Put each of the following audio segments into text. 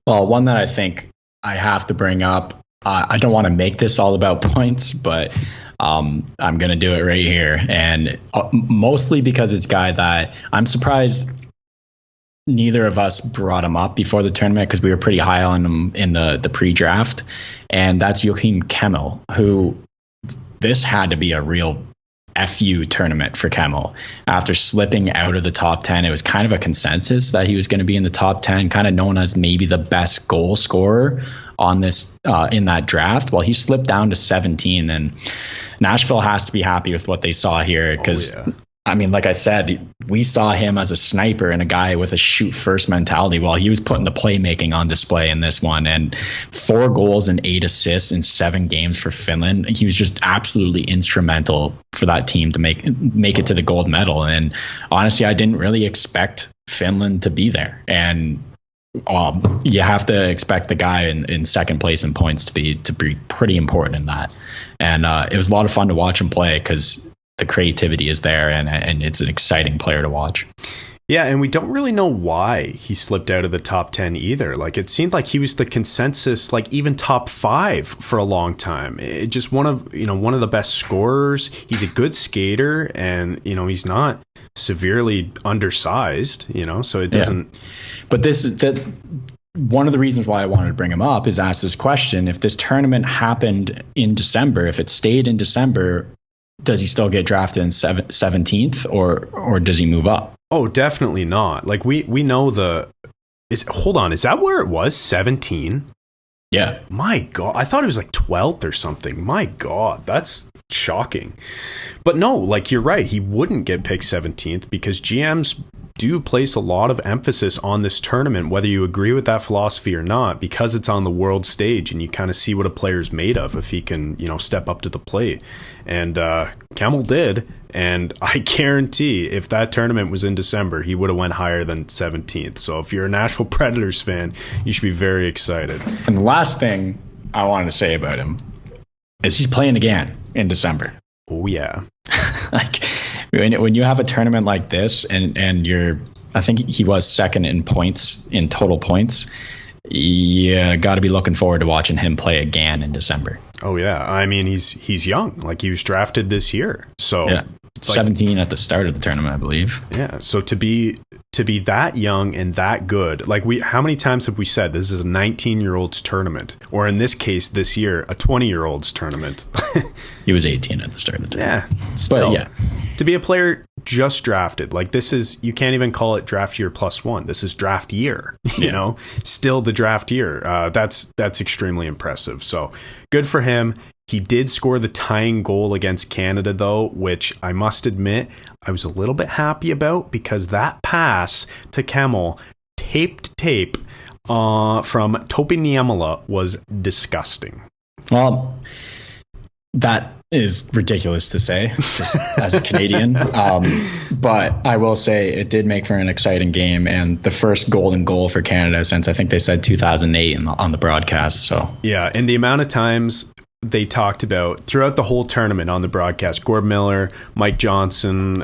Well, one that I think I have to bring up. I don't want to make this all about points, but I'm going to do it right here, and mostly because it's a guy that I'm surprised neither of us brought him up before the tournament because we were pretty high on him in the pre-draft, and that's Joakim Kemell, who this had to be a real FU tournament for Kemell. After slipping out of the top 10, it was kind of a consensus that he was going to be in the top 10, kind of known as maybe the best goal scorer on this in that draft. Well, he slipped down to 17, and Nashville has to be happy with what they saw here because I mean, like I said, we saw him as a sniper and a guy with a shoot first mentality while he was putting the playmaking on display in this one. And 4 goals and 8 assists in 7 games for Finland. He was just absolutely instrumental for that team to make it to the gold medal. And honestly, I didn't really expect Finland to be there. And you have to expect the guy in second place in points to be pretty important in that. And it was a lot of fun to watch him play because the creativity is there, and it's an exciting player to watch. Yeah, and we don't really know why he slipped out of the top 10 either. Like, it seemed like he was the consensus, like even top 5 for a long time. Just one of the best scorers. He's a good skater, and he's not severely undersized. So it doesn't. Yeah. But that's one of the reasons why I wanted to bring him up is ask this question: if this tournament happened in December, if it stayed in December, does he still get drafted in 17th or does he move up? Oh, definitely not. Like we know hold on, is that where it was? 17? Yeah. My God, I thought it was like 12th or something. My God, that's shocking. But no, like you're right. He wouldn't get picked 17th because GMs do place a lot of emphasis on this tournament, whether you agree with that philosophy or not, because it's on the world stage and you kind of see what a player's made of if he can, step up to the plate. And Kemell did. And I guarantee if that tournament was in December, he would have went higher than 17th. So if you're a Nashville Predators fan, you should be very excited. And the last thing I wanted to say about him is he's playing again in December. Oh, yeah. Like when you have a tournament like this and I think he was second in points, in total points. You got to be looking forward to watching him play again in December. Oh yeah, I mean he's young. Like he was drafted this year, so yeah, 17 at the start of the tournament, I believe. Yeah, so to be that young and that good, like how many times have we said this is a 19-year-old's tournament, or in this case this year a 20-year-old's tournament? He was 18 at the start of the tournament. Yeah, still, but yeah, to be a player just drafted, like this is, you can't even call it draft year +1. This is draft year. Still the draft year. That's extremely impressive. So good for him. He did score the tying goal against Canada, though, which I must admit I was a little bit happy about because that pass to Kemell, taped tape from Topi Niemela, was disgusting. Well, that is ridiculous to say, just as a Canadian. But I will say it did make for an exciting game and the first golden goal for Canada since I think they said 2008 on the broadcast. So yeah, and the amount of times they talked about throughout the whole tournament on the broadcast, Gord Miller, Mike Johnson,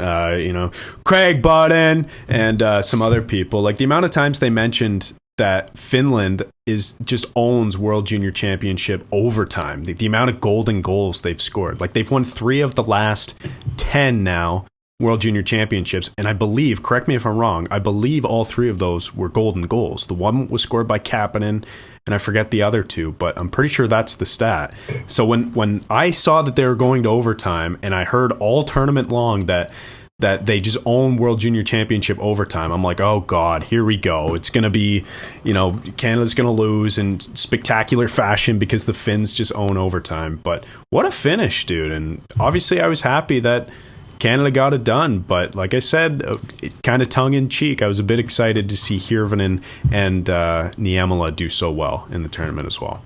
Craig Button, and some other people, like the amount of times they mentioned that Finland just owns World Junior Championship overtime. The amount of golden goals they've scored. Like they've won 3 of the last 10 now World Junior Championships. And I believe, correct me if I'm wrong, I believe all 3 of those were golden goals. The one was scored by Kapanen, and I forget the other 2, but I'm pretty sure that's the stat. So when I saw that they were going to overtime and I heard all tournament long that they just own World Junior Championship overtime, I'm like, oh God, here we go. It's going to be, Canada's going to lose in spectacular fashion because the Finns just own overtime. But what a finish, dude. And obviously I was happy that Canada got it done. But like I said, kind of tongue in cheek, I was a bit excited to see Hirvonen and Niemela do so well in the tournament as well.